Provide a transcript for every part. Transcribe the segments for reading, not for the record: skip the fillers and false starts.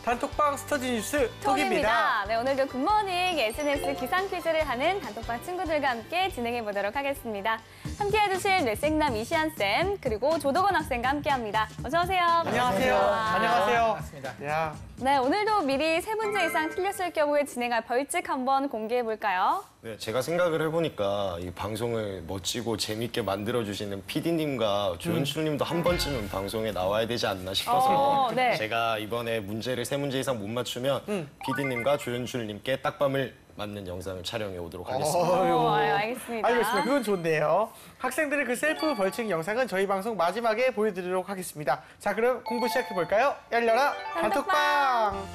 단톡방 스터디 뉴스 톡입니다. 네, 오늘도 굿모닝 SNS 기상 퀴즈를 하는 단톡방 친구들과 함께 진행해 보도록 하겠습니다. 함께 해주실 뇌생남 이시안 쌤 그리고 조도건 학생과 함께합니다. 어서 오세요. 안녕하세요. 안녕하세요. 반갑습니다. 야. 네, 오늘도 미리 3문제 이상 틀렸을 경우에 진행할 벌칙 한번 공개해 볼까요? 네, 제가 생각을 해보니까 이 방송을 멋지고 재밌게 만들어주시는 PD님과 조연출님도 한 번쯤은 방송에 나와야 되지 않나 싶어서 네. 제가 이번에 문제를 3문제 이상 못 맞추면 PD님과 조연출님께 딱밤을 맞는 영상을 촬영해 오도록 하겠습니다. 알겠습니다. 알겠습니다. 그건 좋네요. 학생들의 그 셀프 벌칙 영상은 저희 방송 마지막에 보여드리도록 하겠습니다. 자, 그럼 공부 시작해볼까요? 열려라 단톡방!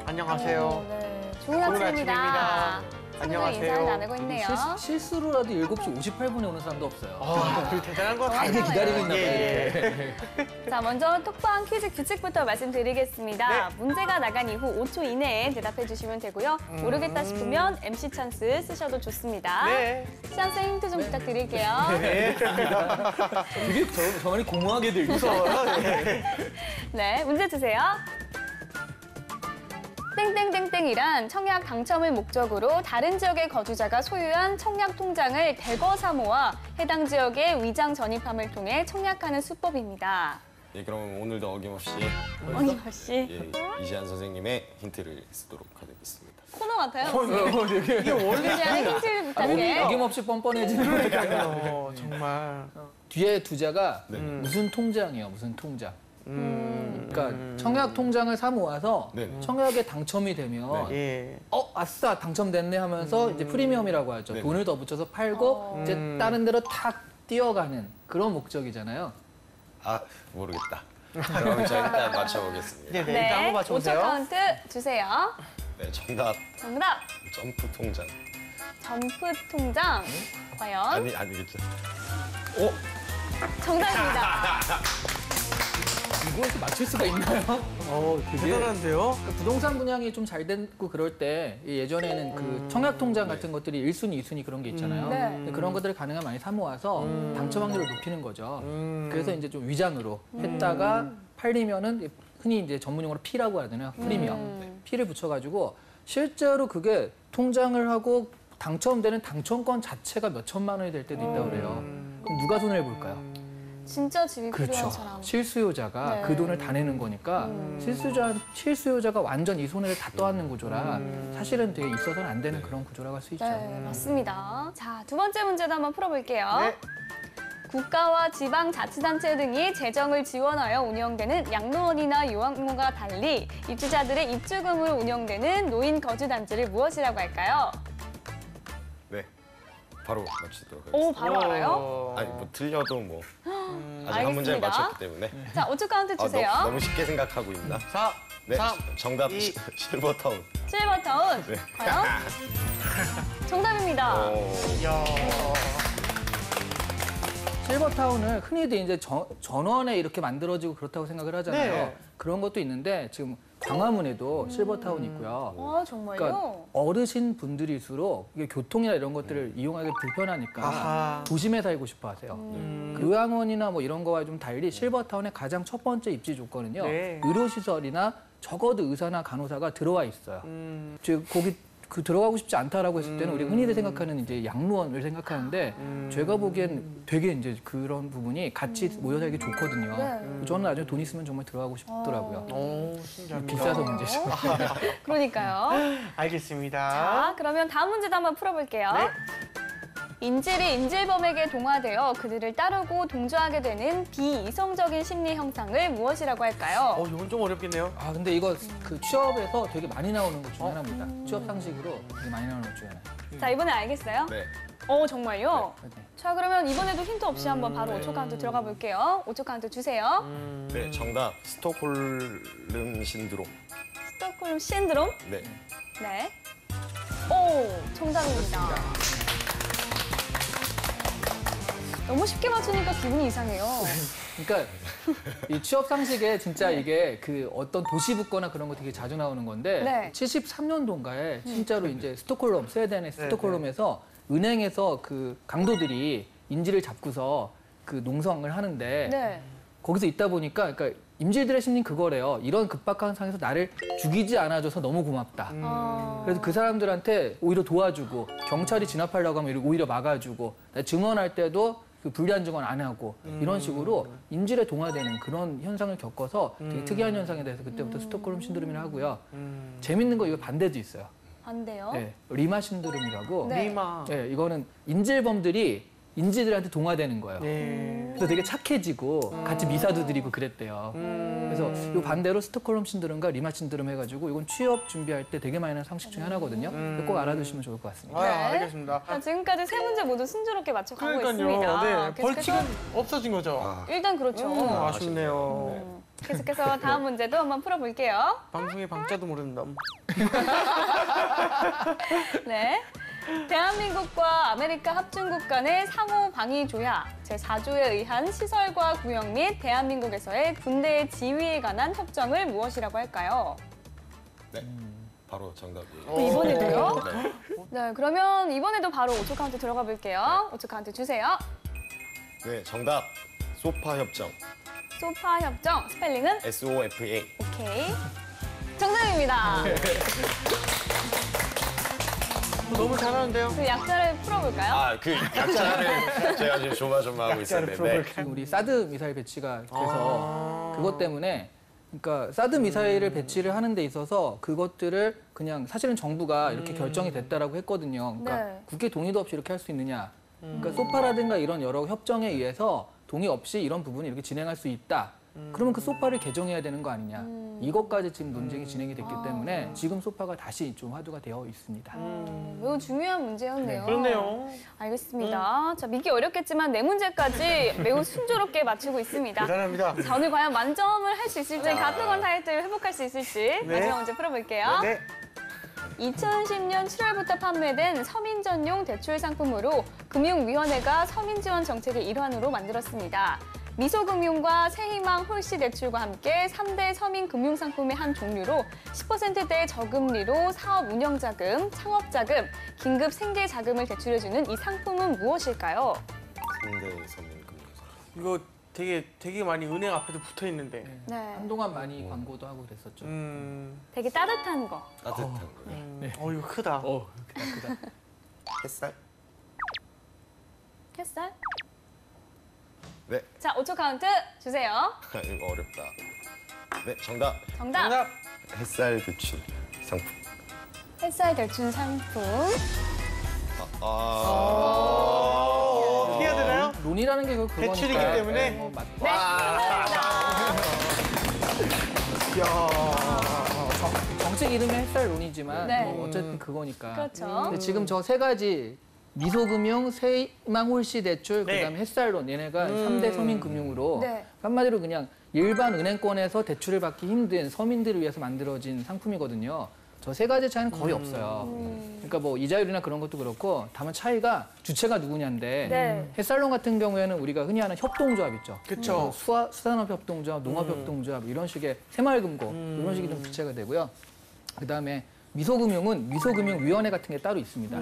안녕하세요. 네, 좋은 좋은 아침입니다. 아침입니다. 안녕하세요. 인사를 나누고 있네요. 실수로라도 7시 58분에 오는 사람도 없어요. 그 대단한 거 다 되게 기다리고 있나 봐요. 예. 자, 먼저 톡방 퀴즈 규칙부터 말씀드리겠습니다. 네. 문제가 나간 이후 5초 이내에 대답해 주시면 되고요. 모르겠다 싶으면 MC 찬스 쓰셔도 좋습니다. 네. 시안쌤 힌트 좀 부탁드릴게요. 네. 되게 저만이 공허하게 들고. 무서워요. 네. 네, 문제 주세요. 땡땡땡땡이란 청약 당첨을 목적으로 다른 지역의 거주자가 소유한 청약 통장을 대거 사모아 해당 지역에 위장 전입함을 통해 청약하는 수법입니다. 예, 그럼 오늘도 어김없이 어김없이 예, 이시안 선생님의 힌트를 쓰도록 하겠습니다. 코너 같아요. 이게 원래 이시안의 힌트를 부탁해. 어김없이 뻔뻔해지는 그러니까요. 정말. 뒤에 두자가 네. 무슨 통장이에요, 무슨 통장. 그러니까 청약 통장을 사모아서 네. 청약에 당첨이 되면 예. 아싸 당첨됐네 하면서 이제 프리미엄이라고 하죠. 네. 돈을 더 붙여서 팔고 이제 다른 데로 탁 뛰어가는 그런 목적이잖아요. 아, 모르겠다. 그럼 저 일단 맞춰보겠습니다. 네, 네. 일단 한번 5초 맞춰보세요. 카운트 주세요. 네, 정답 정답. 점프 통장. 점프 통장. 과연? 아니겠죠. 정답입니다. 이걸 이렇게 맞출 수가 있나요? 되게 대단한데요? 부동산 분양이 좀 잘 되고 그럴 때 예전에는 그 청약 통장 같은 것들이 1순위, 2순위 그런 게 있잖아요. 네. 근데 그런 것들을 가능한 많이 사모아서 당첨 확률을 높이는 거죠. 그래서 이제 좀 위장으로 했다가 팔리면은 흔히 이제 전문용어로 P라고 하잖아요. 프리미엄. P를 붙여가지고 실제로 그게 통장을 하고 당첨되는 당첨권 자체가 몇 천만 원이 될 때도 있다고 그래요. 그럼 누가 손해를 볼까요? 진짜 집이 필요한 그렇죠. 사람. 실수요자가 네. 그 돈을 다 내는 거니까 실수요자가 완전 이 손해를 다 떠안는 구조라 사실은 되게 있어서는 안 되는 그런 구조라고 할 수 있죠. 네, 맞습니다. 자, 두 번째 문제도 한번 풀어볼게요. 네. 국가와 지방자치단체 등이 재정을 지원하여 운영되는 양로원이나 요양원과 달리 입주자들의 입주금으로 운영되는 노인 거주단지를 무엇이라고 할까요? 네, 바로 맞추도록 하겠습니다. 오, 바로 알아요? 아니, 뭐 틀려도 뭐 아직 한 문제를 알겠습니다. 맞췄기 때문에 자, 5초 카운트 주세요. 너무 쉽게 생각하고 있나? 4, 네, 3, 정답 2. 실버타운. 실버타운. 네. 과연? 정답입니다. 이야. 실버타운을 흔히들 이제 전원에 이렇게 만들어지고 그렇다고 생각을 하잖아요. 네. 그런 것도 있는데 지금 광화문에도 실버타운이 있고요. 아, 정말요? 그러니까 어르신 분들일수록 이게 교통이나 이런 것들을 이용하기 불편하니까 아하. 도심에 살고 싶어 하세요. 요양원이나 뭐 이런 거와 좀 달리 실버타운의 가장 첫 번째 입지 조건은요. 네. 의료시설이나 적어도 의사나 간호사가 들어와 있어요. 즉 거기 들어가고 싶지 않다라고 했을 때는 우리가 흔히들 생각하는 이제 양로원을 생각하는데 제가 보기엔 되게 이제 그런 부분이 같이 모여 살기 좋거든요. 네. 저는 나중에 돈 있으면 정말 들어가고 싶더라고요. 오, 신기합니다. 비싸서 문제죠. 그러니까요. 알겠습니다. 자, 그러면 다음 문제도 한번 풀어볼게요. 네. 인질이 인질범에게 동화되어 그들을 따르고 동조하게 되는 비이성적인 심리 형상을 무엇이라고 할까요? 이건 좀 어렵겠네요. 아 근데 이거 그 취업에서 되게 많이 나오는 것 중에 하나입니다. 취업 상식으로 되게 많이 나오는 것 중에 하나. 자, 이번에 알겠어요? 네. 정말요? 네. 자, 그러면 이번에도 힌트 없이 한번 바로 5초 카운트 들어가 볼게요. 5초 카운트 주세요. 네, 정답 스톡홀름 신드롬. 스톡홀름 신드롬? 네. 네. 오, 정답입니다. 너무 쉽게 맞추니까 기분이 이상해요. 그러니까 이 취업 상식에 진짜 이게 그 어떤 도시북거나 그런 거 되게 자주 나오는 건데 네. 73년도인가에 진짜로 이제 스톡홀름, 스웨덴의 스톡홀름에서 은행에서 그 강도들이 인질을 잡고서 그 농성을 하는데 네. 거기서 있다 보니까 그러니까 임질들의 심리는 그거래요. 이런 급박한 상황에서 나를 죽이지 않아줘서 너무 고맙다. 그래서 그 사람들한테 오히려 도와주고 경찰이 진압하려고 하면 오히려 막아주고 증언할 때도 그 불리한 증언 안 하고 이런 식으로 인질에 동화되는 그런 현상을 겪어서 되게 특이한 현상에 대해서 그때부터 스톡홀름 신드롬이라고 하고요. 재밌는 거 이거 반대도 있어요. 반대요? 네, 리마 신드롬이라고. 네. 리마. 네, 이거는 인질범들이 인질들한테 동화되는 거예요. 네. 그래서 되게 착해지고 같이 미사도 드리고 그랬대요. 그래서 이 반대로 스톡홀름 신드롬과 리마 신드롬 해가지고 이건 취업 준비할 때 되게 많이 하는 상식 중에 하나거든요. 꼭 알아두시면 좋을 것 같습니다. 아, 네. 알겠습니다. 자, 지금까지 세 문제 모두 순조롭게 맞춰가고 있습니다. 그러니까요. 네. 계속해서- 벌칙은 없어진 거죠. 일단 그렇죠. 아쉽네요. 계속해서 다음 문제도 한번 풀어볼게요. 방송의 방자도 모른다. 네. 대한민국과 아메리카 합중국 간의 상호 방위 조약 제4조에 의한 시설과 구역 및 대한민국에서의 군대의 지휘에 관한 협정을 무엇이라고 할까요? 네, 바로 정답이에요. 또 이번에도요? 네. 네, 그러면 이번에도 바로 5초 카운트 들어가 볼게요. 5초 카운트 주세요. 네, 정답. 소파 협정. 소파 협정 스펠링은 SOFA. 오케이. 정답입니다. 너무 잘하는데요. 그 약자를 풀어볼까요? 아, 그 약자를 제가 지금 조마조마하고 약자를 있었는데. 풀어볼까요? 지금 우리 사드 미사일 배치가 돼서 그것 때문에 그러니까 사드 미사일을 배치를 하는 데 있어서 그것들을 그냥 사실은 정부가 이렇게 결정이 됐다라고 했거든요. 그러니까 네. 국회 동의도 없이 이렇게 할 수 있느냐. 그러니까 소파라든가 이런 여러 협정에 의해서 동의 없이 이런 부분을 이렇게 진행할 수 있다. 그러면 그 소파를 개정해야 되는 거 아니냐. 이것까지 지금 논쟁이 진행이 됐기 때문에 지금 소파가 다시 좀 화두가 되어 있습니다. 매우 중요한 문제였네요. 그렇네요. 알겠습니다. 자, 믿기 어렵겠지만 네 문제까지 매우 순조롭게 맞추고 있습니다. 대단합니다. 자, 오늘 과연 만점을 할 수 있을지, 가토건 타이틀 회복할 수 있을지 마지막 문제 풀어볼게요. 네. 2010년 7월부터 판매된 서민 전용 대출 상품으로 금융위원회가 서민 지원 정책의 일환으로 만들었습니다. 미소금융과 새희망 홀씨 대출과 함께 3대 서민 금융상품의 한 종류로 10%대 저금리로 사업 운영자금, 창업자금, 긴급 생계자금을 대출해주는 이 상품은 무엇일까요? 상대 서민금융사. 이거 되게 많이 은행 앞에도 붙어 있는데. 네, 한동안 많이 광고도 하고 그랬었죠. 되게 따뜻한 거. 따뜻한 거요. 이거 크다. 그다. 햇살? 햇살? 네. 자, 5초 카운트 주세요. 이거 어렵다. 네, 정답. 정답. 정답. 햇살 대출 상품. 햇살 대출 상품. 어떻게 해야 되나요? 론이라는 게 그거니까. 대출이기 때문에? 네, 맞- 네, 정답입니다. 정책 이름이 햇살 론이지만 네. 뭐 어쨌든 그거니까. 그렇죠. 근데 지금 저 세 가지 미소금융, 새희망 홀씨 대출, 네. 그다음에 햇살론 얘네가 3대 서민금융으로 네. 한마디로 그냥 일반 은행권에서 대출을 받기 힘든 서민들을 위해서 만들어진 상품이거든요. 저 세 가지 차이는 거의 없어요. 그러니까 뭐 이자율이나 그런 것도 그렇고 다만 차이가 주체가 누구냐인데 네. 햇살론 같은 경우에는 우리가 흔히 하는 협동조합 있죠. 그쵸. 수산업 협동조합, 농업 협동조합 이런 식의 새마을금고 이런 식이 좀 주체가 되고요. 그다음에 미소금융은 미소금융위원회 같은 게 따로 있습니다.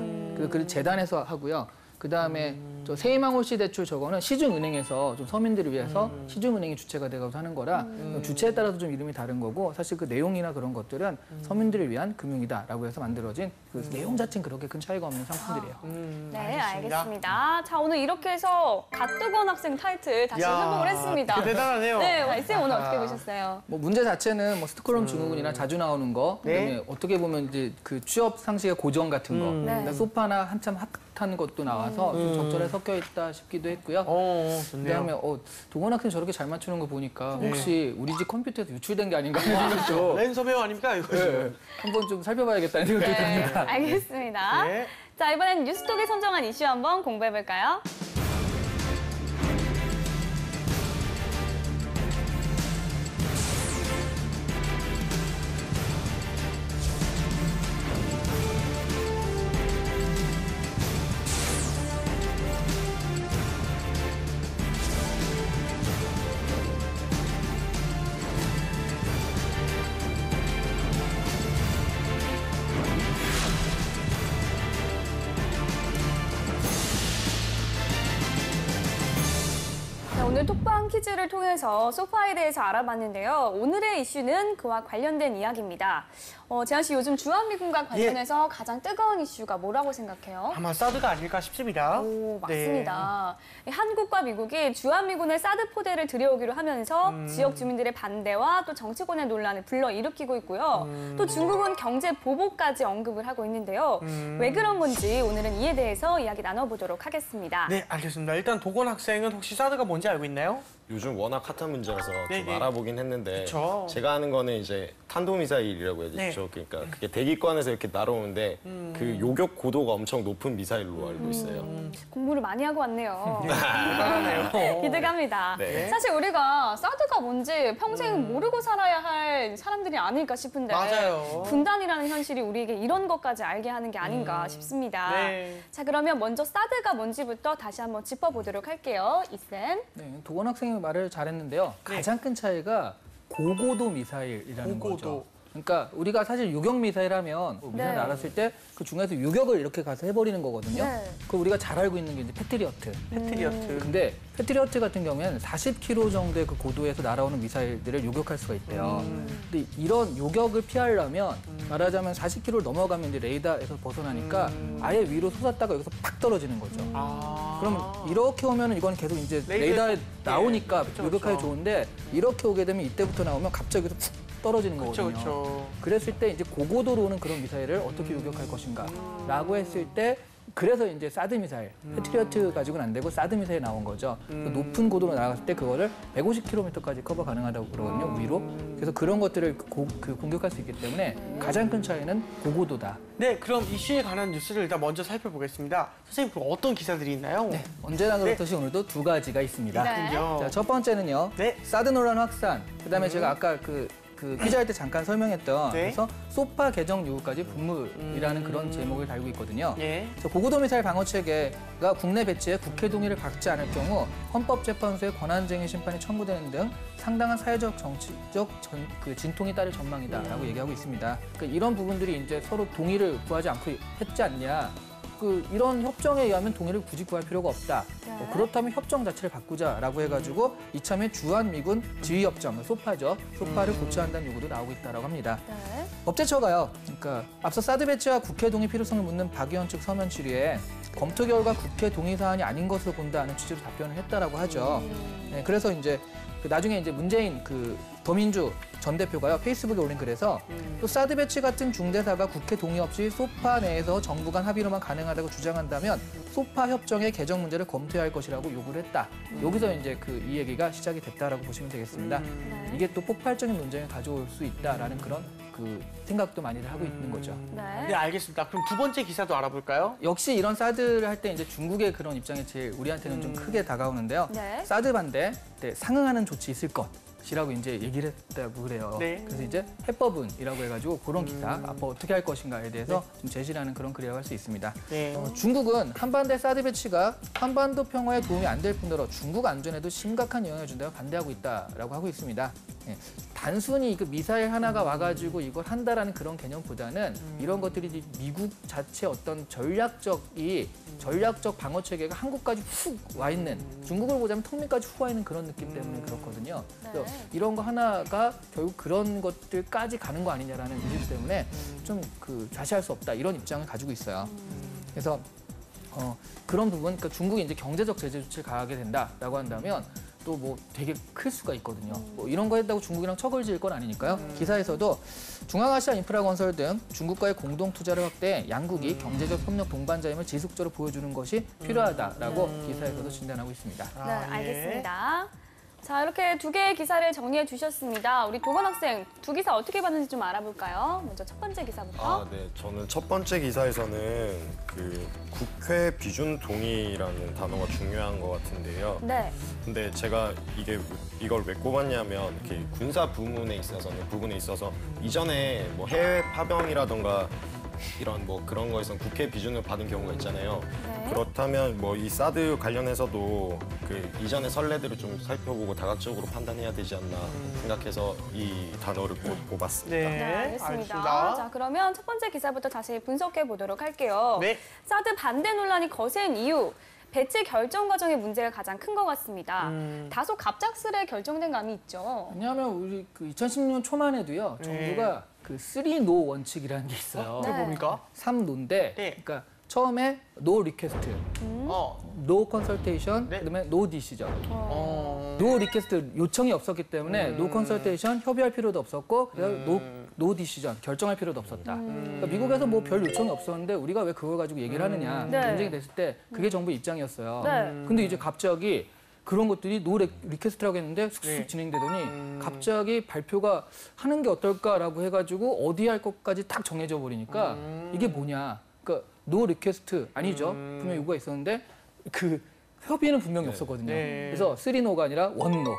그 재단에서 하고요. 그다음에 저 새희망홀씨 대출 저거는 시중은행에서 좀 서민들을 위해서 시중은행이 주체가 되어서 하는 거라 주체에 따라서 좀 이름이 다른 거고 사실 그 내용이나 그런 것들은 서민들을 위한 금융이다라고 해서 만들어진 그 내용 자체는 그렇게 큰 차이가 없는 상품들이에요. 네, 알겠습니다. 자, 오늘 이렇게 해서 갓두건 학생 타이틀 다시 야, 회복을 했습니다. 대단하네요. 네, 쌤 오늘 어떻게 보셨어요? 뭐 문제 자체는 뭐 스톡홀름 증후군이나 자주 나오는 거, 그다음에 네. 어떻게 보면 이제 그 취업 상식의 고정 같은 거, 네. 그다음에 소파나 한참 핫한 것도 나와서 좀 적절히 섞여 있다 싶기도 했고요. 좋네요. 그다음에 도건 학생 저렇게 잘 맞추는 거 보니까 혹시 우리 집 컴퓨터에서 유출된 게 아닌가 하는 생각도 랜서 배우 아닙니까? 이거 지금. 한번 좀 살펴봐야겠다는 생각도 네, 듭니다. 알겠습니다. 네. 자, 이번엔 뉴스톡이 선정한 이슈 한번 공부해볼까요? 자, 오늘 톡방 퀴즈를 통해서 소파에 대해서 알아봤는데요. 오늘의 이슈는 그와 관련된 이야기입니다. 재한 씨, 요즘 주한미군과 관련해서 가장 뜨거운 이슈가 뭐라고 생각해요? 아마 사드가 아닐까 싶습니다. 오, 네. 맞습니다. 한국과 미국이 주한미군의 사드 포대를 들여오기로 하면서 지역 주민들의 반대와 또 정치권의 논란을 불러일으키고 있고요. 또 중국은 경제 보복까지 언급을 하고 있는데요. 왜 그런 건지 오늘은 이에 대해서 이야기 나눠보도록 하겠습니다. 네, 알겠습니다. 일단 도건 학생은 혹시 사드가 뭔지 알고 있나요? 요즘 워낙 핫한 문제라서 네, 좀 네. 알아보긴 했는데 그쵸. 제가 아는 거는 이제 탄도미사일이라고 해야 되죠. 네. 그러니까 그게 대기권에서 이렇게 날아오는데 그 요격 고도가 엄청 높은 미사일로 알고 있어요. 공부를 많이 하고 왔네요. 대단하네요. 기대갑니다. 네. 사실 우리가 사드가 뭔지 평생 모르고 살아야 할 사람들이 아닐까 싶은데 맞아요. 분단이라는 현실이 우리에게 이런 것까지 알게 하는 게 아닌가 싶습니다. 네. 자, 그러면 먼저 사드가 뭔지부터 다시 한번 짚어보도록 할게요. 이쌤. 네, 도건 학생이 말을 잘했는데요. 가장 큰 차이가 고고도 미사일이라는 고고도. 거죠. 그러니까 우리가 사실 유격 미사일 하면 미사일 네. 날았을 때 그 중에서 유격을 이렇게 가서 해버리는 거거든요. 네. 그 우리가 잘 알고 있는 게 이제 패트리어트. 패트리어트. 근데 패트리어트 같은 경우에는 40km 정도의 그 고도에서 날아오는 미사일들을 요격할 수가 있대요. 근데 이런 요격을 피하려면 말하자면 40km를 넘어가면 이제 레이더에서 벗어나니까 아예 위로 솟았다가 여기서 팍 떨어지는 거죠. 아. 그럼 이렇게 오면 이건 계속 이제 레이더에 레이더에 나오니까 그쵸, 요격하기 그쵸. 좋은데 이렇게 오게 되면 이때부터 나오면 갑자기 여기서 푹 떨어지는 거거든요. 그렇죠. 그랬을 때 이제 고고도로 오는 그런 미사일을 어떻게 요격할 것인가라고 했을 때 그래서 이제 사드 미사일, 패트리어트 가지고는 안 되고 사드 미사일이 나온 거죠. 그 높은 고도로 날아갔을 때 그거를 150km까지 커버 가능하다고 그러거든요, 위로. 그래서 그런 것들을 공격할 수 있기 때문에 가장 큰 차이는 고고도다. 네, 그럼 이슈에 관한 뉴스를 일단 먼저 살펴보겠습니다. 선생님, 그럼 어떤 기사들이 있나요? 네, 언제나 그렇듯이 오늘도 두 가지가 있습니다. 네. 자, 첫 번째는요. 네. 사드 논란 확산. 그다음에 제가 아까 그 퀴즈할 때 잠깐 설명했던 네. 그래서 소파 개정 요구까지 분물이라는 그런 제목을 달고 있거든요. 예. 그래서 고고도 미사일 방어 체계가 국내 배치에 국회 동의를 받지 않을 경우 헌법재판소에 권한쟁의 심판이 청구되는 등 상당한 사회적 정치적 진통이 따를 전망이다라고 얘기하고 있습니다. 그러니까 이런 부분들이 이제 서로 동의를 구하지 않고 했지 않냐. 이런 협정에 의하면 동의를 굳이 구할 필요가 없다. 네. 그렇다면 협정 자체를 바꾸자라고 해가지고 이참에 주한미군 지휘협정, 소파죠. 소파를 고쳐야 한다는 요구도 나오고 있다고 합니다. 네. 법제처가요. 그러니까 앞서 사드 배치와 국회 동의 필요성을 묻는 박 의원 측 서면 질의에 검토 결과 국회 동의 사안이 아닌 것으로 본다는 취지로 답변을 했다라고 하죠. 네, 그래서 이제 나중에 이제 문재인 더민주 전 대표가요 페이스북에 올린 글에서 또 사드 배치 같은 중대사가 국회 동의 없이 소파 내에서 정부 간 합의로만 가능하다고 주장한다면 소파 협정의 개정 문제를 검토해야 할 것이라고 요구를 했다. 여기서 이제 이 얘기가 시작이 됐다라고 보시면 되겠습니다. 네. 이게 또 폭발적인 논쟁을 가져올 수 있다라는 그런 생각도 많이들 하고 있는 거죠. 네, 네. 알겠습니다. 그럼 두 번째 기사도 알아볼까요? 역시 이런 사드를 할 때 이제 중국의 그런 입장이 제일 우리한테는 좀 크게 다가오는데요. 네. 사드 반대 때 상응하는 조치 있을 것이라고 이제 얘기를 했다고 그래요. 네. 그래서 이제 해법은이라고 해가지고 그런 기사 앞으로 어떻게 할 것인가에 대해서 좀 제시하는 그런 글이라고 할 수 있습니다. 네. 중국은 한반도의 사드 배치가 한반도 평화에 도움이 안 될 뿐더러 중국 안전에도 심각한 영향을 준다고 반대하고 있다라고 하고 있습니다. 예, 단순히 그 미사일 하나가 와가지고 이걸 한다라는 그런 개념보다는 이런 것들이 이제 미국 자체 어떤 전략적 방어 체계가 한국까지 훅 와 있는 중국을 보자면 통밀까지 훅 와 있는 그런 느낌 때문에 그렇거든요. 그래서 이런 거 하나가 결국 그런 것들까지 가는 거 아니냐라는 의심 때문에 좀 좌시할 수 없다 이런 입장을 가지고 있어요. 그래서 그런 부분, 그러니까 중국이 이제 경제적 제재 조치를 가하게 된다라고 한다면 또 뭐 되게 클 수가 있거든요. 뭐 이런 거 했다고 중국이랑 척을 지을 건 아니니까요. 기사에서도 중앙아시아 인프라 건설 등 중국과의 공동 투자를 확대해 양국이 경제적 협력 동반자임을 지속적으로 보여주는 것이 필요하다라고 기사에서도 진단하고 있습니다. 네, 알겠습니다. 자, 이렇게 두 개의 기사를 정리해 주셨습니다. 우리 도건 학생, 두 기사 어떻게 봤는지 좀 알아볼까요? 먼저 첫 번째 기사부터. 네. 저는 첫 번째 기사에서는 국회 비준 동의라는 단어가 중요한 것 같은데요. 네. 근데 제가 이걸 왜 꼽았냐면 군사 부문에 있어서 이전에 뭐 해외 파병이라던가 이런 뭐 그런 거에선 국회 비준을 받은 경우가 있잖아요. 네. 그렇다면 뭐 이 사드 관련해서도 이전의 선례들을 좀 살펴보고 다각적으로 판단해야 되지 않나 생각해서 이 단어를 뽑았습니다. 네, 알겠습니다. 자, 그러면 첫 번째 기사부터 다시 분석해 보도록 할게요. 네. 사드 반대 논란이 거센 이유. 배치 결정 과정의 문제가 가장 큰 것 같습니다. 다소 갑작스레 결정된 감이 있죠. 왜냐하면 우리 그 2010년 초만에도요. 정부가 그 3노 원칙이라는 게 있어요. 그게 뭡니까? 3노인데 네. 그러니까 처음에 no request, no consultation, 네. 그다음에 no decision. no request 요청이 없었기 때문에 no consultation 협의할 필요도 없었고 no decision 결정할 필요도 없었다. 그러니까 미국에서 뭐 별 요청이 없었는데 우리가 왜 그걸 가지고 얘기를 하느냐 네. 논쟁이 됐을 때 그게 정부 입장이었어요. 네. 근데 이제 갑자기 그런 것들이 노 리퀘스트라고 했는데 쑥쑥 네. 진행되더니 갑자기 발표가 하는 게 어떨까라고 해가지고 어디 할 것까지 딱 정해져 버리니까 이게 뭐냐? 그러니까 노 리퀘스트 아니죠? 분명 요구가 있었는데 그 협의는 분명히 없었거든요. 네. 그래서 3노가 아니라 1노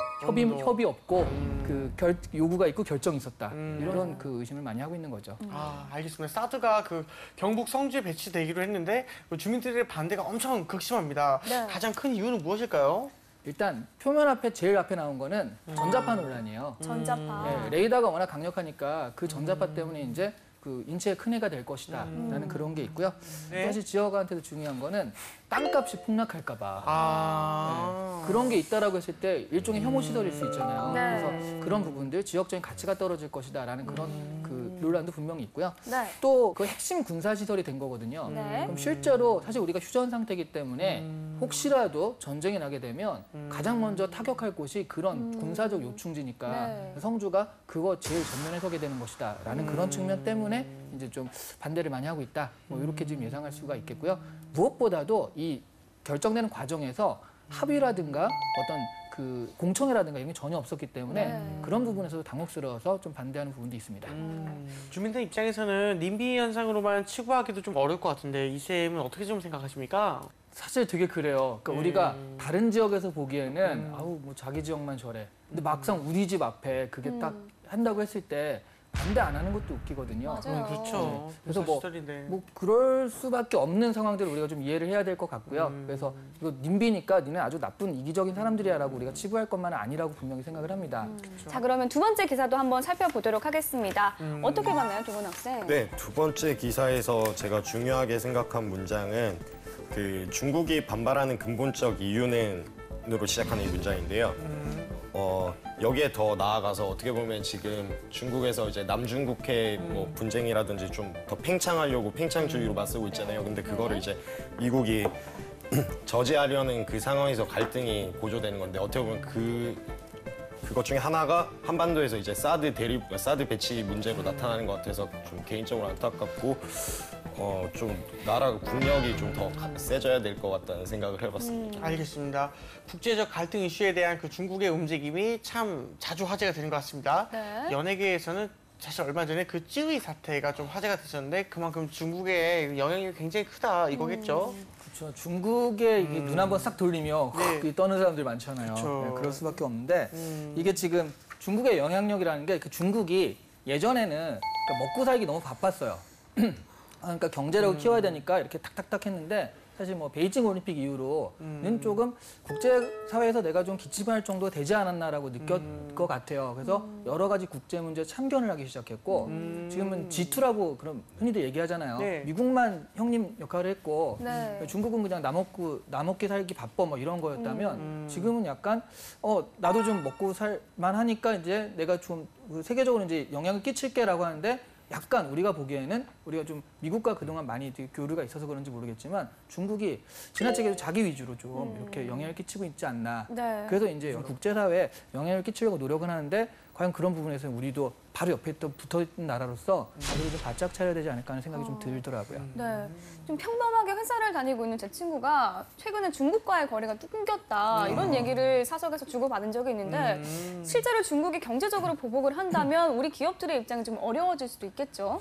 협의 없고 그 요구가 있고 결정이 있었다. 이런 그 의심을 많이 하고 있는 거죠. 아, 알겠습니다. 사드가 그 경북 성주에 배치되기로 했는데 주민들의 반대가 엄청 극심합니다. 네. 가장 큰 이유는 무엇일까요? 일단 표면 앞에 제일 앞에 나온 거는 전자파 논란이에요. 전자파. 네, 레이더가 워낙 강력하니까 그 전자파 때문에 이제 그 인체에 큰 해가 될 것이다 라는 그런 게 있고요. 네. 사실 지역한테도 중요한 거는 땅값이 폭락할까 봐. 아. 네, 그런 게 있다라고 했을 때 일종의 혐오 시설일 수 있잖아요. 네. 그래서 그런 부분들 지역적인 가치가 떨어질 것이다라는 그런 그 논란도 분명히 있고요. 네. 또 그 핵심 군사 시설이 된 거거든요. 네. 그럼 실제로 사실 우리가 휴전 상태이기 때문에 혹시라도 전쟁이 나게 되면 가장 먼저 타격할 곳이 그런 군사적 요충지니까 네. 성주가 그거 제일 전면에 서게 되는 것이다라는 그런 측면 때문에 이제 좀 반대를 많이 하고 있다. 뭐 이렇게 지금 예상할 수가 있겠고요. 무엇보다도 이 결정되는 과정에서 합의라든가 어떤 그 공청회라든가 이런 게 전혀 없었기 때문에 네. 그런 부분에서도 당혹스러워서 좀 반대하는 부분도 있습니다. 주민들 입장에서는 님비 현상으로만 치부하기도 좀 어려울 것 같은데 이 쌤은 어떻게 좀 생각하십니까? 사실 되게 그래요. 그러니까 우리가 다른 지역에서 보기에는 아우 뭐 자기 지역만 저래. 근데 막상 우리 집 앞에 그게 딱 한다고 했을 때 반대 안 하는 것도 웃기거든요. 맞아요. 그렇죠. 그래서 뭐, 시설인데. 뭐 그럴 수밖에 없는 상황들을 우리가 좀 이해를 해야 될 것 같고요. 그래서 이거 님비니까 니네 아주 나쁜 이기적인 사람들이야라고 우리가 치부할 것만은 아니라고 분명히 생각을 합니다. 자, 그러면 두 번째 기사도 한번 살펴보도록 하겠습니다. 어떻게 봤나요, 두분 학생? 네, 두 번째 기사에서 제가 중요하게 생각한 문장은 그 중국이 반발하는 근본적 이유는으로 시작하는 이 문장인데요. 여기에 더 나아가서 어떻게 보면 지금 중국에서 이제 남중국해 뭐 분쟁이라든지 좀 더 팽창하려고 팽창주의로 맞서고 있잖아요. 근데 그거를 이제 미국이 저지하려는 그 상황에서 갈등이 고조되는 건데 어떻게 보면 그것 중에 하나가 한반도에서 이제 사드 배치 문제로 나타나는 것 같아서 좀 개인적으로 안타깝고 좀 나라 국력이 좀 더 세져야 될 것 같다는 생각을 해봤습니다. 알겠습니다. 국제적 갈등 이슈에 대한 그 중국의 움직임이 참 자주 화제가 되는 것 같습니다. 네. 연예계에서는 사실 얼마 전에 그 찌의 사태가 좀 화제가 됐었는데 그만큼 중국의 영향력이 굉장히 크다 이거겠죠? 그렇죠. 중국에 이게 눈 한번 싹 돌리며 네. 네. 떠는 사람들 많잖아요. 그쵸. 네, 그럴 수밖에 없는데 이게 지금 중국의 영향력이라는 게 그 중국이 예전에는 그러니까 먹고 살기 너무 바빴어요. 그러니까 경제력을 키워야 되니까 이렇게 탁탁탁 했는데 사실 뭐 베이징 올림픽 이후로는 조금 국제사회에서 내가 좀 기침할 정도 되지 않았나라고 느꼈 것 같아요. 그래서 여러 가지 국제 문제에 참견을 하기 시작했고 지금은 G2라고 그런 흔히들 얘기하잖아요. 네. 미국만 형님 역할을 했고 네. 중국은 그냥 나 먹기 살기 바빠 뭐 이런 거였다면 지금은 약간 나도 좀 먹고 살만 하니까 이제 내가 좀그 세계적으로 이제 영향을 끼칠게라고 하는데 약간 우리가 보기에는 우리가 좀 미국과 그동안 많이 되게 교류가 있어서 그런지 모르겠지만 중국이 지나치게 자기 위주로 좀 이렇게 영향을 끼치고 있지 않나. 네. 그래서 이제 국제사회에 영향을 끼치려고 노력은 하는데 과연 그런 부분에서 우리도 바로 옆에 또 붙어있는 나라로서 우리 좀 바짝 차려야 되지 않을까 하는 생각이 좀 들더라고요. 네. 좀 평범하게 회사를 다니고 있는 제 친구가 최근에 중국과의 거래가 끊겼다 이런 얘기를 사석에서 주고받은 적이 있는데 실제로 중국이 경제적으로 보복을 한다면 우리 기업들의 입장이 좀 어려워질 수도 있겠죠.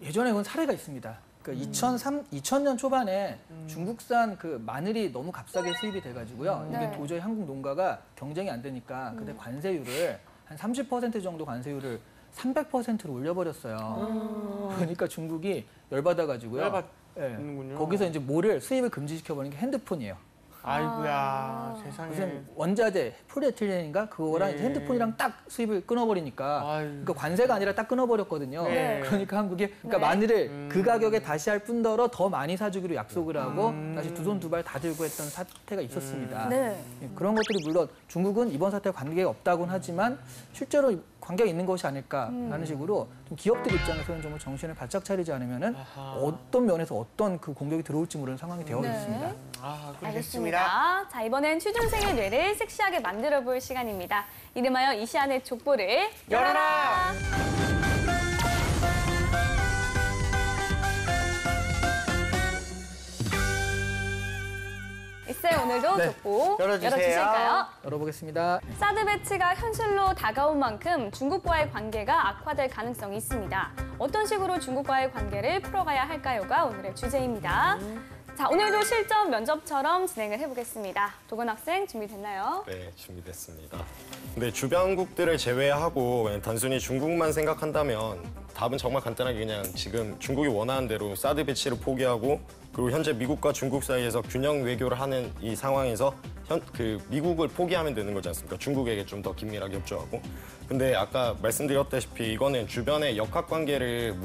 예전에 그런 사례가 있습니다. 그러니까 2000년 초반에 중국산 그 마늘이 너무 값싸게 수입이 돼가지고요. 이게 네. 도저히 한국 농가가 경쟁이 안 되니까 그때 관세율을 한 30% 정도 관세율을 300%로 올려버렸어요. 그러니까 중국이 열받아가지고요. 열받는군요. 거기서 이제 수입을 금지시켜버린 게 핸드폰이에요. 아이고야, 세상에. 무슨 원자재 폴리에틸렌인가 그거랑 네. 핸드폰이랑 딱 수입을 끊어버리니까 아유. 그러니까 관세가 아니라 딱 끊어버렸거든요. 네. 그러니까 한국이 그러니까 네. 마늘을 그 가격에 다시 할 뿐더러 더 많이 사주기로 약속을 하고 다시 두 손 두 발 다 들고 했던 사태가 있었습니다. 네. 예, 그런 것들이 물론 중국은 이번 사태와 관계가 없다고는 하지만 실제로 관계가 있는 것이 아닐까라는 식으로 좀 기업들 입장에서는 좀 정신을 바짝 차리지 않으면은 아하. 어떤 면에서 어떤 그 공격이 들어올지 모르는 상황이 되어 네. 있습니다. 아, 그렇습니다. 알겠습니다. 자, 이번엔 취준생의 뇌를 섹시하게 만들어 볼 시간입니다. 이름하여 이시안의 족보를 열어라! 이세 오늘도 네. 족보 열어주세요. 열어주실까요? 열어보겠습니다. 사드 배치가 현실로 다가온 만큼 중국과의 관계가 악화될 가능성이 있습니다. 어떤 식으로 중국과의 관계를 풀어가야 할까요가 오늘의 주제입니다. 자, 오늘도 실전 면접처럼 진행을 해보겠습니다. 도건 학생 준비됐나요? 네, 준비됐습니다. 근데 주변국들을 제외하고 그냥 단순히 중국만 생각한다면 답은 정말 간단하게 그냥 지금 중국이 원하는 대로 사드 배치를 포기하고 그리고 현재 미국과 중국 사이에서 균형 외교를 하는 이 상황에서 미국을 포기하면 되는 거지 않습니까? 중국에게 좀 더 긴밀하게 협조하고. 근데 아까 말씀드렸다시피 이거는 주변의 역학 관계를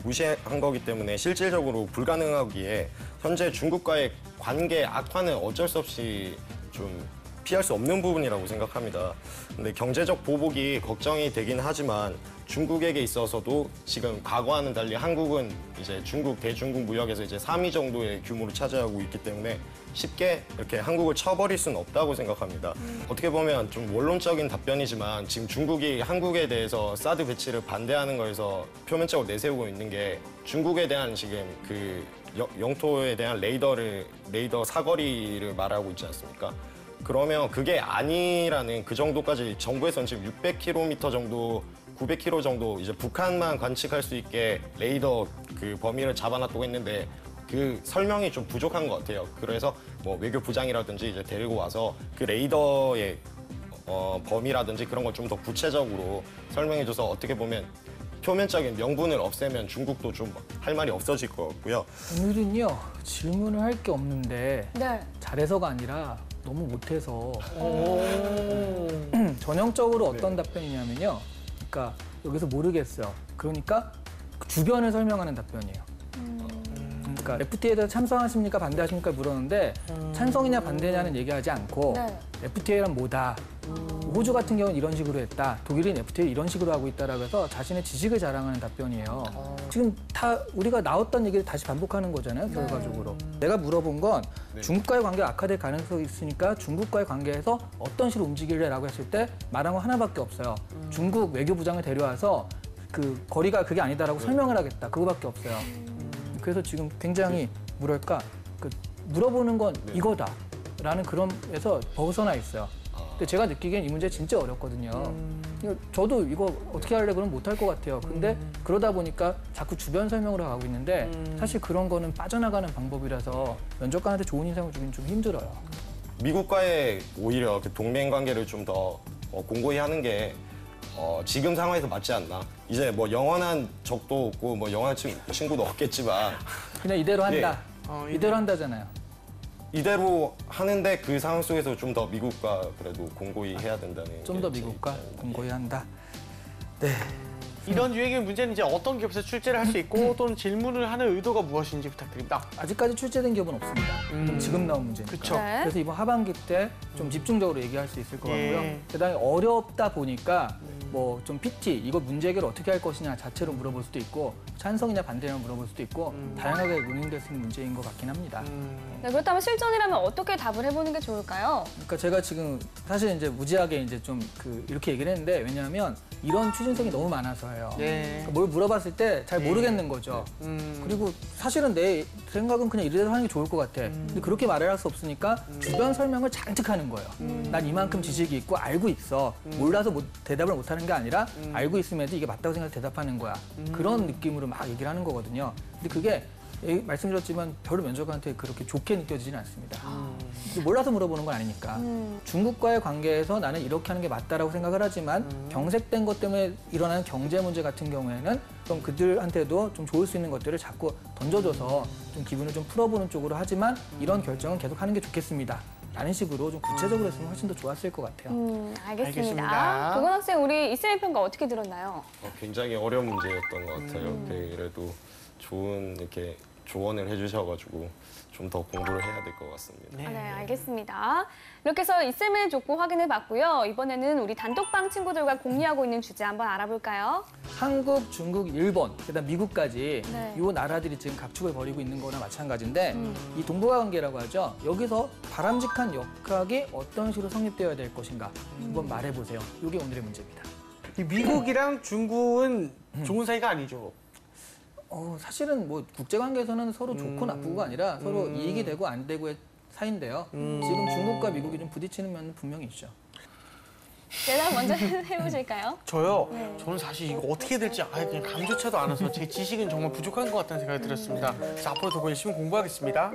무시한 거기 때문에 실질적으로 불가능하기에 현재 중국과의 관계 악화는 어쩔 수 없이 좀 피할 수 없는 부분이라고 생각합니다. 근데 경제적 보복이 걱정이 되긴 하지만 중국에게 있어서도 지금 과거와는 달리 한국은 이제 대중국 무역에서 이제 3위 정도의 규모를 차지하고 있기 때문에 쉽게 이렇게 한국을 쳐버릴 수는 없다고 생각합니다. 어떻게 보면 좀 원론적인 답변이지만 지금 중국이 한국에 대해서 사드 배치를 반대하는 거에서 표면적으로 내세우고 있는 게 중국에 대한 지금 그 영토에 대한 레이더 사거리를 말하고 있지 않습니까? 그러면 그게 아니라는 그 정도까지 정부에서는 지금 600km 정도 900km 정도 이제 북한만 관측할 수 있게 레이더 그 범위를 잡아놨다고 했는데 그 설명이 좀 부족한 것 같아요. 그래서 뭐 외교부장이라든지 이제 데리고 와서 그 레이더의 범위라든지 그런 걸 좀 더 구체적으로 설명해줘서 어떻게 보면 표면적인 명분을 없애면 중국도 좀 할 말이 없어질 것 같고요. 오늘은요 질문을 할 게 없는데 네. 잘해서가 아니라 너무 못해서 전형적으로 어떤 답변이냐면요. 그러니까 여기서 모르겠어요. 그러니까 주변을 설명하는 답변이에요. 그러니까 FTA에 대해서 찬성하십니까 반대하십니까 물었는데 찬성이냐 반대냐는 얘기하지 않고 네. FTA란 뭐다. 호주 같은 경우는 이런 식으로 했다. 독일은 FTA 이런 식으로 하고 있다라고 해서 자신의 지식을 자랑하는 답변이에요. 지금 다 우리가 나왔던 얘기를 다시 반복하는 거잖아요. 결과적으로. 내가 물어본 건 중국과의 관계가 악화될 가능성이 있으니까 중국과의 관계에서 어떤 식으로 움직일래라고 했을 때 말한 건 하나밖에 없어요. 중국 외교부장을 데려와서 그 거리가 그게 아니다라고 설명을 하겠다. 그거밖에 없어요. 그래서 지금 굉장히 뭐랄까 그 물어보는 건 이거다라는 그런에서 벗어나 있어요. 근데 제가 느끼기엔 이 문제 진짜 어렵거든요. 저도 이거 어떻게 할래 그러면 못할 것 같아요. 근데 그러다 보니까 자꾸 주변 설명으로 가고 있는데 사실 그런 거는 빠져나가는 방법이라서 면접관한테 좋은 인상을 주기는 좀 힘들어요. 미국과의 오히려 그 동맹 관계를 좀 더 공고히 하는 게 지금 상황에서 맞지 않나. 이제 뭐 영원한 적도 없고 뭐 영원한 친구도 없겠지만 그냥 이대로 한다. 예. 이대로 한다잖아요. 이대로 하는데 그 상황 속에서 좀 더 미국과 그래도 공고히 해야 된다는 좀 게 더 제 미국과 입장입니다. 공고히 한다. 네. 이런 유행의 문제는 이제 어떤 기업에서 출제를 할 수 있고 또는 질문을 하는 의도가 무엇인지 부탁드립니다. 아직까지 출제된 기업은 없습니다. 그럼 지금 나온 문제니까. 그쵸. 네. 그래서 이번 하반기 때 좀 집중적으로 얘기할 수 있을 것 같고요. 예. 대단히 어렵다 보니까 뭐 좀 PT, 이거 문제 해결을 어떻게 할 것이냐 자체로 물어볼 수도 있고 찬성이냐 반대냐 물어볼 수도 있고 다양하게 논의될 수 있는 문제인 것 같긴 합니다. 네, 그렇다면 실전이라면 어떻게 답을 해보는 게 좋을까요? 그러니까 제가 지금 사실 이제 무지하게 이제 좀 이렇게 얘기를 했는데 왜냐하면 이런 취준생이 너무 많아서예요. 네. 그러니까 뭘 물어봤을 때 잘 모르겠는 거죠. 그리고 사실은 내 생각은 그냥 이래서 하는 게 좋을 것 같아. 근데 그렇게 말을 할 수 없으니까 주변 설명을 잔뜩 하는 거예요. 난 이만큼 지식이 있고 알고 있어. 몰라서 대답을 못 하는 게 아니라 알고 있음에도 이게 맞다고 생각해서 대답하는 거야. 그런 느낌으로 막 얘기를 하는 거거든요. 근데 그게 말씀드렸지만 별로 면접관한테 그렇게 좋게 느껴지지는 않습니다. 몰라서 물어보는 건 아니니까. 중국과의 관계에서 나는 이렇게 하는 게 맞다라고 생각을 하지만 경색된 것 때문에 일어나는 경제 문제 같은 경우에는 좀 그들한테도 좀 좋을 수 있는 것들을 자꾸 던져줘서 좀 기분을 좀 풀어보는 쪽으로 하지만 이런 결정은 계속 하는 게 좋겠습니다. 라는 식으로 좀 구체적으로 했으면 훨씬 더 좋았을 것 같아요. 알겠습니다. 알겠습니다. 도건 학생, 우리 이쌤의 평가 어떻게 들었나요? 굉장히 어려운 문제였던 것 같아요. 그래도 좋은 이렇게 조언을 해주셔가지고 좀 더 공부를 해야 될 것 같습니다. 네, 알겠습니다. 이렇게 해서 이쌤의 족보 확인해 봤고요. 이번에는 우리 단톡방 친구들과 공유하고 있는 주제 한번 알아볼까요? 한국, 중국, 일본, 그다음 미국까지 네. 이 나라들이 지금 각축을 벌이고 있는 거나 마찬가지인데 이 동북아 관계라고 하죠. 여기서 바람직한 역학이 어떤 식으로 성립되어야 될 것인가 한번 말해보세요. 이게 오늘의 문제입니다. 이 미국이랑 중국은 좋은 사이가 아니죠. 사실은 뭐 국제관계에서는 서로 좋고 나쁘고가 아니라 서로 이익이 되고 안 되고의 사이인데요. 지금 중국과 미국이 좀 부딪히는 면은 분명히 있죠. 대답 먼저 해보실까요? 저요? 저는 사실 이거 어떻게 될지 아예 그냥 감조차도 않아서 제 지식은 정말 부족한 것 같다는 생각이 들었습니다. 그래서 앞으로 더 열심히 공부하겠습니다.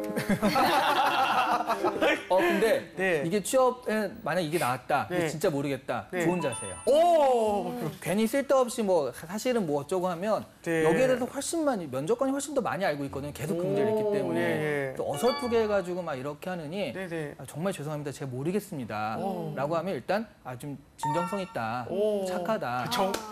근데 네. 이게 취업에 만약 이게 나왔다. 네. 진짜 모르겠다. 네. 좋은 자세예요. 오! 괜히 쓸데없이 뭐 사실은 뭐 어쩌고 하면 네. 여기에 대해서 훨씬 많이 면접관이 훨씬 더 많이 알고 있거든요. 계속 그 문제를 했기 때문에 예, 예. 또 어설프게 해가지고 막 이렇게 하느니 네네. 정말 죄송합니다. 제가 모르겠습니다.라고 하면 일단 좀 진정성 있다, 착하다.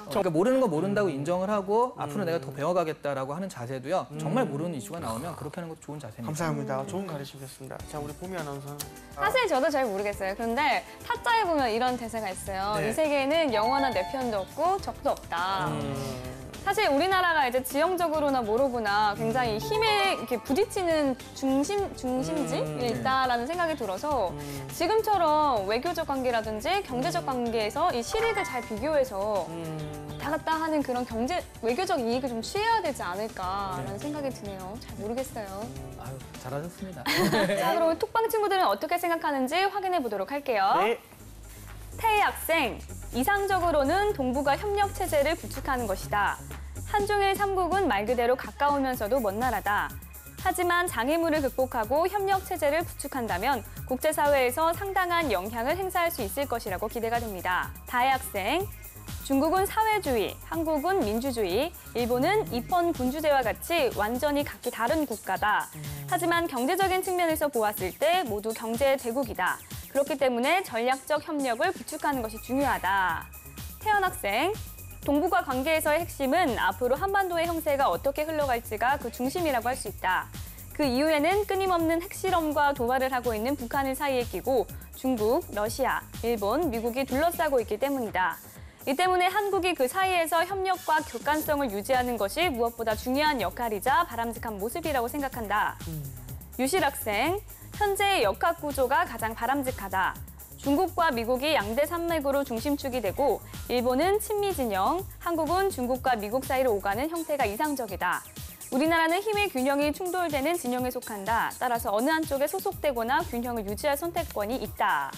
그러니까 모르는 거 모른다고 인정을 하고 앞으로 내가 더 배워가겠다라고 하는 자세도요. 정말 모르는 이슈가 나오면 그렇게 하는 것도 좋은 자세입니다. 감사합니다. 좋은 가르침이었습니다. 자, 우리 보미 아나운서. 사실 저도 잘 모르겠어요. 그런데 타짜에 보면 이런 대사가 있어요. 네. 이 세계에는 영원한 내 편도 없고 적도 없다. 사실 우리나라가 이제 지형적으로나 뭐로구나 굉장히 힘에 이렇게 부딪히는 중심지에 있다라는 생각이 들어서 지금처럼 외교적 관계라든지 경제적 관계에서 이 실익을 잘 비교해서 왔다 갔다 하는 그런 외교적 이익을 좀 취해야 되지 않을까라는 생각이 드네요. 잘 모르겠어요. 아유, 잘하셨습니다. 자, 그럼 톡방 친구들은 어떻게 생각하는지 확인해 보도록 할게요. 네. 태희 학생, 이상적으로는 동북아 협력 체제를 구축하는 것이다. 한중일 삼국은 말 그대로 가까우면서도 먼 나라다. 하지만 장애물을 극복하고 협력 체제를 구축한다면 국제사회에서 상당한 영향을 행사할 수 있을 것이라고 기대가 됩니다. 다혜 학생, 중국은 사회주의, 한국은 민주주의, 일본은 입헌 군주제와 같이 완전히 각기 다른 국가다. 하지만 경제적인 측면에서 보았을 때 모두 경제 대국이다. 그렇기 때문에 전략적 협력을 구축하는 것이 중요하다. 태연 학생, 동북아 관계에서의 핵심은 앞으로 한반도의 형세가 어떻게 흘러갈지가 그 중심이라고 할 수 있다. 그 이후에는 끊임없는 핵실험과 도발을 하고 있는 북한을 사이에 끼고 중국, 러시아, 일본, 미국이 둘러싸고 있기 때문이다. 이 때문에 한국이 그 사이에서 협력과 객관성을 유지하는 것이 무엇보다 중요한 역할이자 바람직한 모습이라고 생각한다. 유실 학생, 현재의 역학 구조가 가장 바람직하다. 중국과 미국이 양대 산맥으로 중심축이 되고 일본은 친미 진영, 한국은 중국과 미국 사이를 오가는 형태가 이상적이다. 우리나라는 힘의 균형이 충돌되는 진영에 속한다. 따라서 어느 한쪽에 소속되거나 균형을 유지할 선택권이 있다.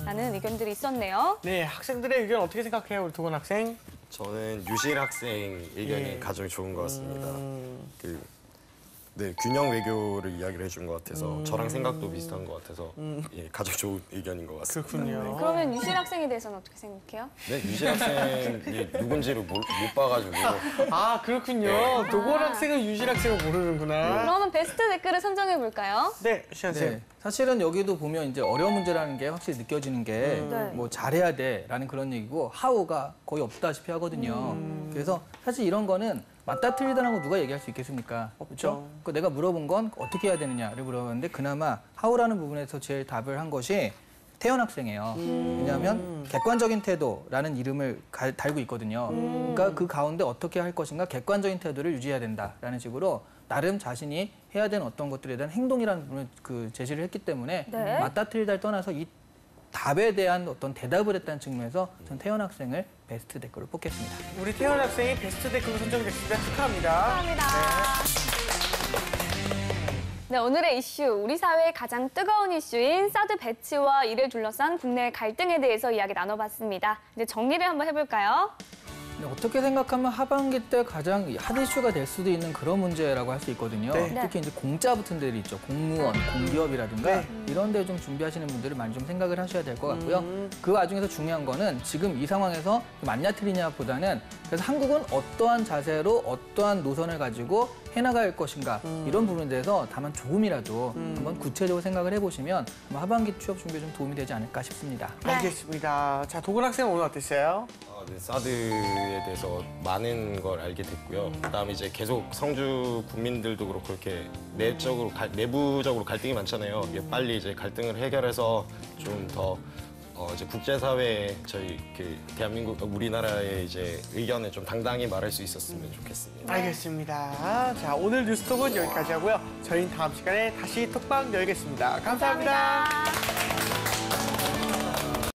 라는 의견들이 있었네요. 네, 학생들의 의견 어떻게 생각해요, 우리 도건 학생? 저는 유실 학생 의견이 가장 좋은 것 같습니다. 균형 외교를 이야기를 해준 것 같아서 저랑 생각도 비슷한 것 같아서 예, 가장 좋은 의견인 것 같습니다. 그렇군요. 그러면 유실 학생에 대해서는 어떻게 생각해요? 네, 유실 학생이 누군지를 못 봐가지고 아, 그렇군요. 도건 학생은 유실 학생을 모르는구나. 그러면 베스트 댓글을 선정해 볼까요? 네, 시안 쌤. 네. 사실은 여기도 보면 이제 어려운 문제라는 게 확실히 느껴지는 게 뭐 잘해야 돼라는 그런 얘기고 하우가 거의 없다시피 하거든요. 그래서 사실 이런 거는 맞다 틀리다라고 누가 얘기할 수 있겠습니까? 그렇죠? 그 내가 물어본 건 어떻게 해야 되느냐를 물어봤는데 그나마 하우라는 부분에서 제일 답을 한 것이 태연 학생이에요. 왜냐하면 객관적인 태도라는 이름을 달고 있거든요. 그러니까 그 가운데 어떻게 할 것인가 객관적인 태도를 유지해야 된다라는 식으로 나름 자신이 해야 되는 어떤 것들에 대한 행동이라는 부분을 제시를 했기 때문에 네. 맞다 틀리다를 떠나서 이 답에 대한 어떤 대답을 했다는 측면에서 전 태연 학생을 베스트 댓글로 뽑겠습니다. 우리 태연 학생이 베스트 댓글로 선정됐습니다. 축하합니다. 감사합니다. 네, 오늘의 이슈, 우리 사회의 가장 뜨거운 이슈인 사드 배치와 이를 둘러싼 국내 갈등에 대해서 이야기 나눠봤습니다. 이제 정리를 한번 해볼까요? 근데 어떻게 생각하면 하반기 때 가장 핫 이슈가 될 수도 있는 그런 문제라고 할 수 있거든요. 네. 특히 이제 공짜 붙은 데들이 있죠. 공무원, 공기업이라든가 네. 이런 데 좀 준비하시는 분들은 많이 좀 생각을 하셔야 될 것 같고요. 그 와중에서 중요한 거는 지금 이 상황에서 맞냐 틀리냐보다는 그래서 한국은 어떠한 자세로 어떠한 노선을 가지고 해나갈 것인가 이런 부분에 대해서 다만 조금이라도 한번 구체적으로 생각을 해보시면 아마 하반기 취업 준비에 좀 도움이 되지 않을까 싶습니다. 알겠습니다. 자, 도근 학생 오늘 어땠어요? 네, 사드에 대해서 많은 걸 알게 됐고요. 그다음에 이제 계속 성주 국민들도 그렇고 이렇게 내부적으로 갈등이 많잖아요. 이게 빨리 이제 갈등을 해결해서 좀 더 이제 국제사회에 저희 대한민국 우리나라의 이제 의견을 좀 당당히 말할 수 있었으면 좋겠습니다. 알겠습니다. 자, 오늘 뉴스톡은 여기까지 하고요. 저희는 다음 시간에 다시 톡방 열겠습니다 감사합니다. 감사합니다.